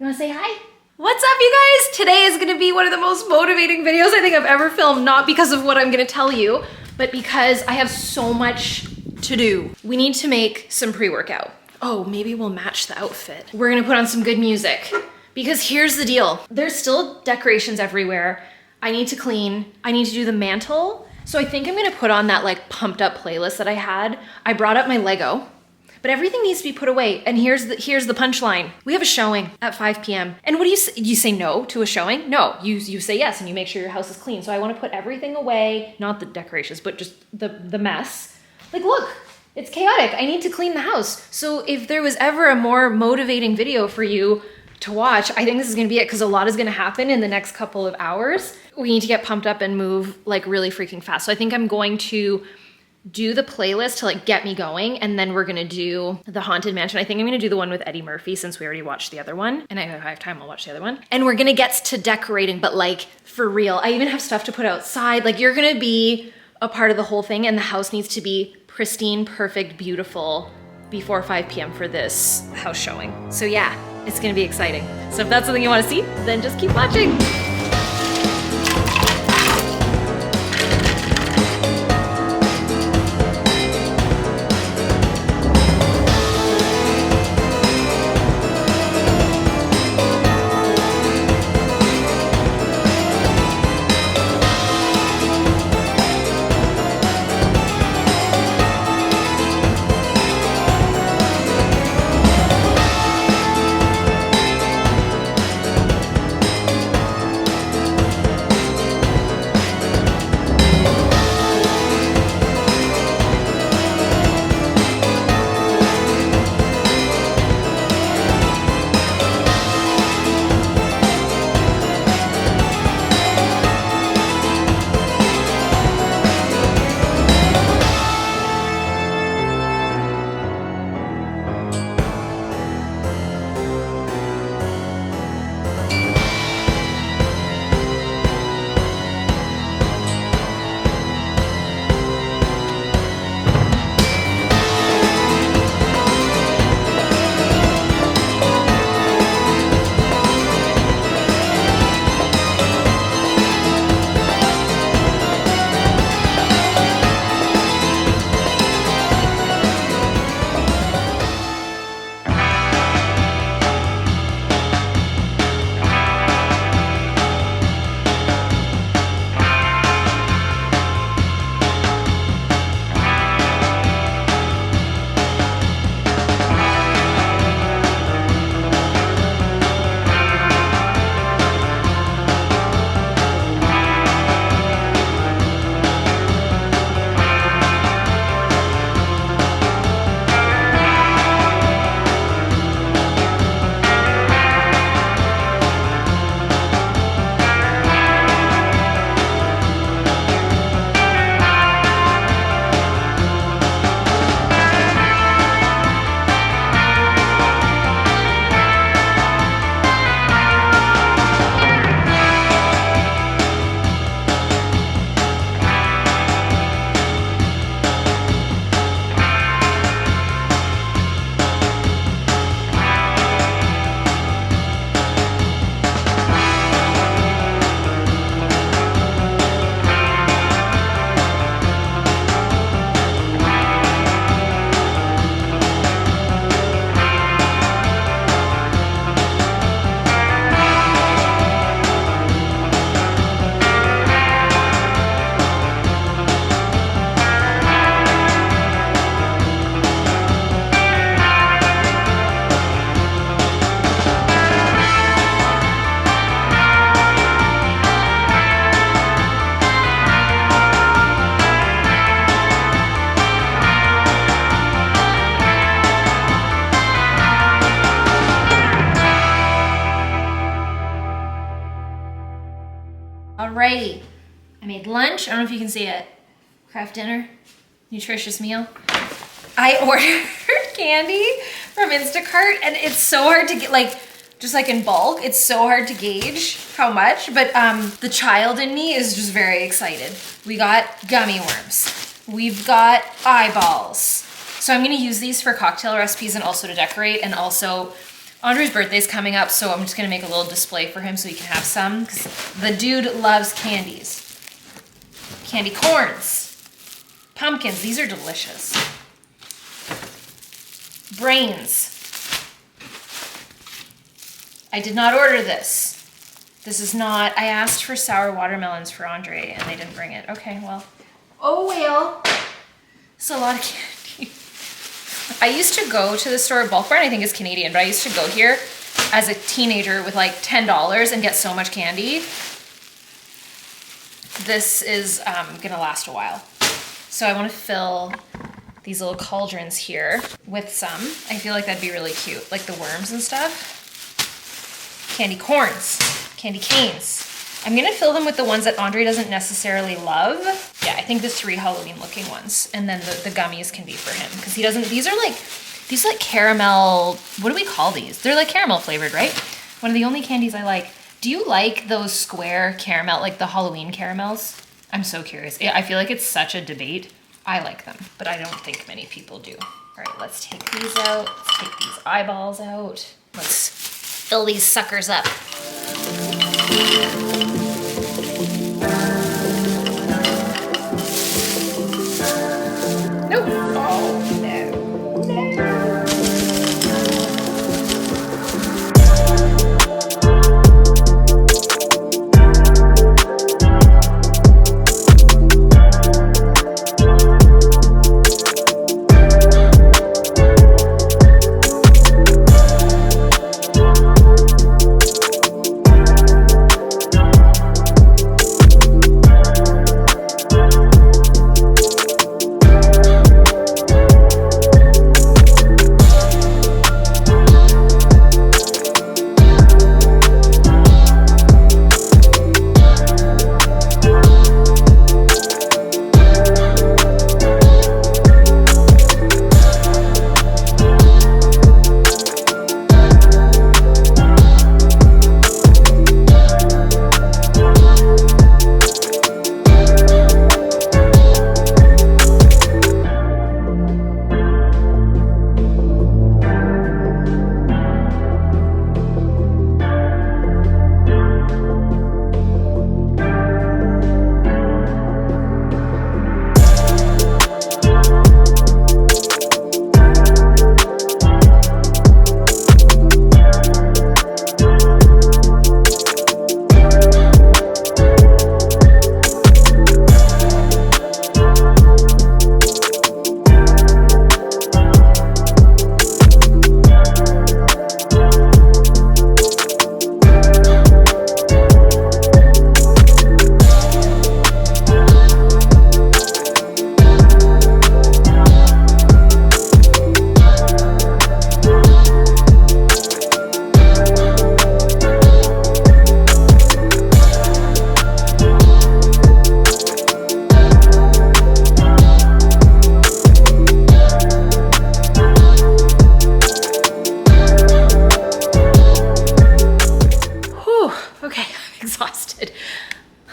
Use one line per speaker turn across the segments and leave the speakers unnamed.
wanna say hi? What's up, you guys? Today is gonna be one of the most motivating videos I think I've ever filmed, not because of what I'm gonna tell you, but because I have so much to do. We need to make some pre-workout. Oh, maybe we'll match the outfit. We're gonna put on some good music because here's the deal. There's still decorations everywhere. I need to clean, I need to do the mantle. So I think I'm gonna put on that like pumped up playlist that I had. I brought up my Lego. But everything needs to be put away. And here's the punchline. We have a showing at 5 p.m. And what do you say? You say no to a showing? No, you say yes and you make sure your house is clean. So I want to put everything away, not the decorations, but just the mess. Like, look, it's chaotic. I need to clean the house. So if there was ever a more motivating video for you to watch, I think this is gonna be it, because a lot is gonna happen in the next couple of hours. We need to get pumped up and move like really freaking fast. So I think I'm going to do the playlist to like get me going, and then we're gonna do the Haunted Mansion. I think I'm gonna do the one with Eddie Murphy since we already watched the other one, and if I have time I'll watch the other one. And we're gonna get to decorating, but like for real. I even have stuff to put outside. Like, you're gonna be a part of the whole thing, and the house needs to be pristine, perfect, beautiful before 5 p.m. for this house showing. So yeah, it's gonna be exciting. So if that's something you wanna see, then just keep watching. Alrighty, I made lunch. I don't know if you can see it. Craft dinner, nutritious meal. I ordered candy from Instacart, and it's so hard to get, like, just like in bulk, it's so hard to gauge how much, but the child in me is just very excited. We got gummy worms. We've got eyeballs. So I'm gonna use these for cocktail recipes and also to decorate, and also Andre's birthday's coming up, so I'm just gonna make a little display for him so he can have some, because the dude loves candies. Candy corns, pumpkins, these are delicious. Brains. I did not order this. This is not, I asked for sour watermelons for Andre and they didn't bring it. Okay, well, oh well. It's a lot of candy. I used to go to the store, Bulk Barn I think is Canadian, but I used to go here as a teenager with like $10 and get so much candy. This is gonna last a while. So I wanna fill these little cauldrons here with some. I feel like that'd be really cute, like the worms and stuff. Candy corns, candy canes. I'm gonna fill them with the ones that Andre doesn't necessarily love. Yeah, I think the 3 Halloween looking ones. And then the gummies can be for him. Because he doesn't, these are like caramel, what do we call these? They're like caramel flavored, right? One of the only candies I like. Do you like those square caramel, like the Halloween caramels? I'm so curious. I feel like it's such a debate. I like them, but I don't think many people do. All right, let's take these out. Let's take these eyeballs out. Let's fill these suckers up. Nope. Oh, no. No.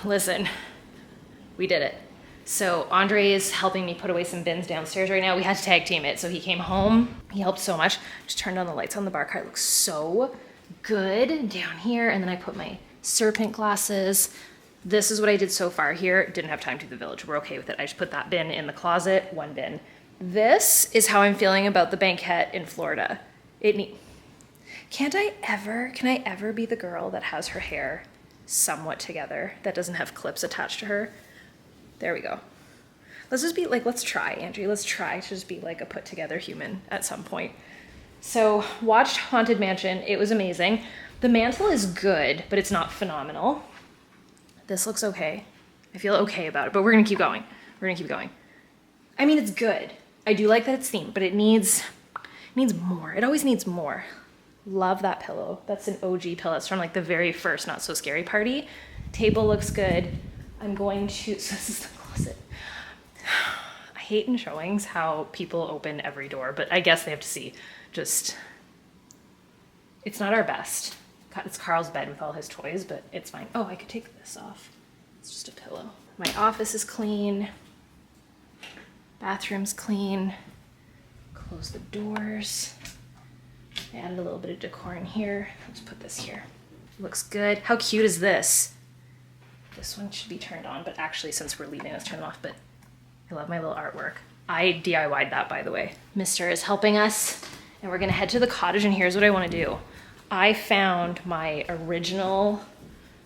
Listen, we did it. So Andre is helping me put away some bins downstairs right now. We had to tag team it. So he came home, he helped so much. Just turned on the lights on the bar cart. It looks so good down here. And then I put my serpent glasses. This is what I did so far here. Didn't have time to do the village. We're okay with it. I just put that bin in the closet, 1 bin. This is how I'm feeling about the banquette in Florida. Can I ever be the girl that has her hair somewhat together, that doesn't have clips attached to her? There we go. Let's just be like, let's try, Angie. Let's try to just be like a put together human at some point. So watched Haunted Mansion. It was amazing. The mantle is good, but it's not phenomenal. This looks okay. I feel okay about it, but we're gonna keep going. We're gonna keep going. I mean, it's good. I do like that it's themed, but it needs more. It always needs more. Love that pillow. That's an OG pillow. It's from like the very first Not So Scary party. Table looks good. I'm going to, so this is the closet. I hate in showings how people open every door, but I guess they have to see. Just, it's not our best. It's Carl's bed with all his toys, but it's fine. Oh, I could take this off. It's just a pillow. My office is clean. Bathroom's clean. Close the doors. I added a little bit of decor in here. Let's put this here. Looks good. How cute is this? This one should be turned on, but actually since we're leaving, let's turn it off. But I love my little artwork. I DIY'd that, by the way. Mister is helping us and we're gonna head to the cottage, and here's what I wanna do. I found my original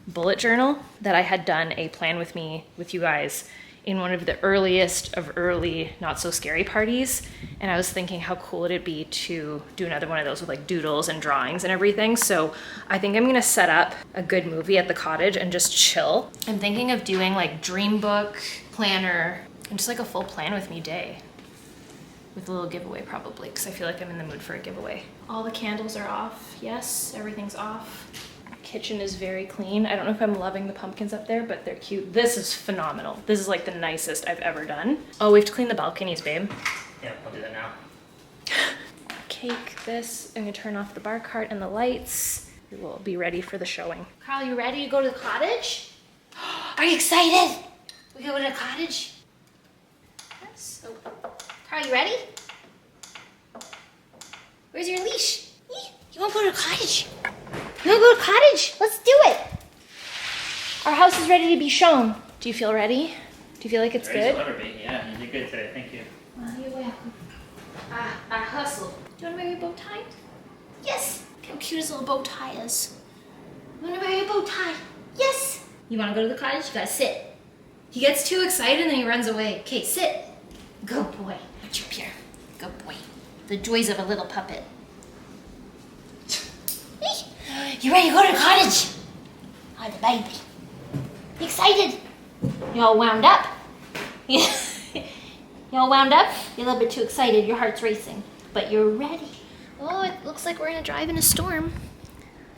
bullet journal that I had done a plan with me, with you guys, in one of the earliest of early not so scary parties, and I was thinking how cool it'd be to do another one of those with like doodles and drawings and everything. So I think I'm gonna set up a good movie at the cottage and just chill. I'm thinking of doing like dream book, planner, and just like a full plan with me day. With a little giveaway probably, because I feel like I'm in the mood for a giveaway. All the candles are off. Yes, everything's off. Kitchen is very clean. I don't know if I'm loving the pumpkins up there, but they're cute. This is phenomenal. This is like the nicest I've ever done. Oh, we have to clean the balconies, babe.
Yeah, I'll do that now.
Cake, this. I'm gonna turn off the bar cart and the lights. We will be ready for the showing. Carl, you ready to go to the cottage? Are you excited? We go to the cottage? Yes. Oh. Carl, you ready? Where's your leash? You wanna go to the cottage? You wanna go to the cottage? Let's do it. Our house is ready to be shown. Do you feel ready? Do you feel like it's good?
Yeah, you did good today. Thank you.
Well, you're welcome. I hustle. Do you wanna wear your bow tie? Yes. Look how cute his little bow tie is. You wanna wear your bow tie? Yes. You wanna go to the cottage? You gotta sit. He gets too excited and then he runs away. Okay, sit. Good boy. Put you up here. Good boy. The joys of a little puppet. You ready to go to the cottage? Oh, the baby. You excited? You all wound up? You all wound up? You're a little bit too excited. Your heart's racing. But you're ready. Oh, it looks like we're gonna drive in a storm.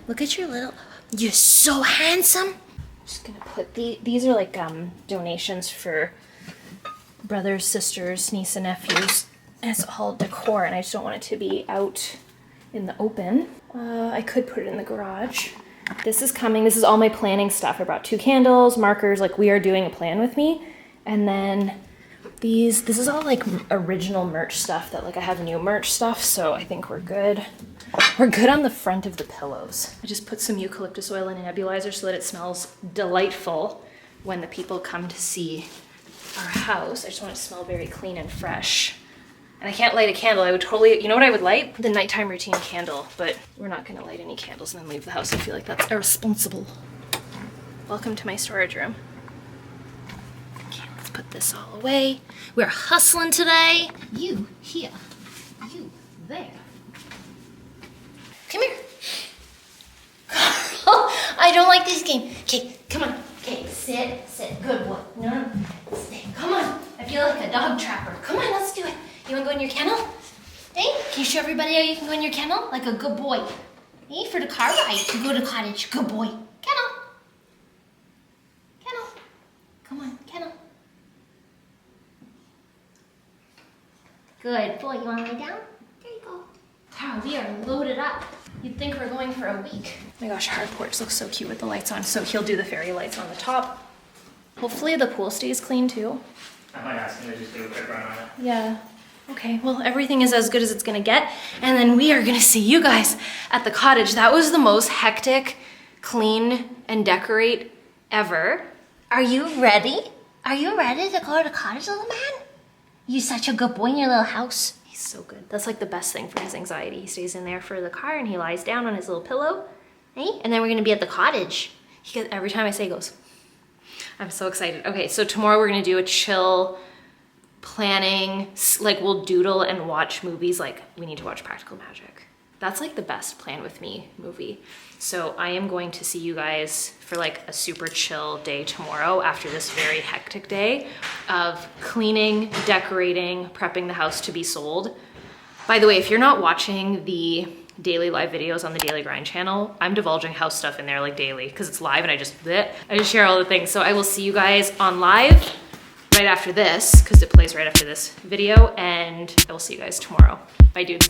Look at your little... You're so handsome. I'm just gonna put these are like donations for brothers, sisters, niece and nephews. And it's all decor, and I just don't want it to be out in the open. I could put it in the garage. This is coming. This is all my planning stuff. I brought 2 candles, markers, like we are doing a plan with me. And then this is all like original merch stuff that like I have new merch stuff, so I think we're good. We're good on the front of the pillows. I just put some eucalyptus oil in a nebulizer so that it smells delightful when the people come to see our house. I just want it to smell very clean and fresh. And I can't light a candle. I would totally, you know what I would light? The nighttime routine candle, but we're not gonna light any candles and then leave the house. I feel like that's irresponsible. Welcome to my storage room. Okay, let's put this all away. We're hustling today. You here, you there. Come here. I don't like this game. Okay, come on. Okay, sit, good boy. No, stay, come on. I feel like a dog trapper. Come on, let's do it. You wanna go in your kennel? Hey, can you show everybody how you can go in your kennel? Like a good boy. Hey, for the car ride, you go to cottage. Good boy. Kennel. Kennel. Come on, kennel. Good boy. You wanna lay down? There you go. Wow, we are loaded up. You'd think we're going for a week. Oh my gosh, our porch looks so cute with the lights on. So he'll do the fairy lights on the top. Hopefully the pool stays clean too.
I might ask him to just do a quick run on it.
Yeah. Okay, well, everything is as good as it's gonna get, and then we are gonna see you guys at the cottage. That was the most hectic, clean, and decorate ever. Are you ready? Are you ready to go to the cottage, little man? You such a good boy in your little house. He's so good. That's like the best thing for his anxiety. He stays in there for the car and he lies down on his little pillow. Hey, and then we're gonna be at the cottage. He goes, every time I say he goes, I'm so excited. Okay, so tomorrow we're gonna do a chill planning, like we'll doodle and watch movies. Like we need to watch Practical Magic. That's like the best Plan With Me movie. So I am going to see you guys for like a super chill day tomorrow after this very hectic day of cleaning, decorating, prepping the house to be sold. By the way, if you're not watching the daily live videos on the Daily Grind channel, I'm divulging house stuff in there like daily because it's live and I just share all the things. So I will see you guys on live right after this because it plays right after this video, and I will see you guys tomorrow. Bye, dude.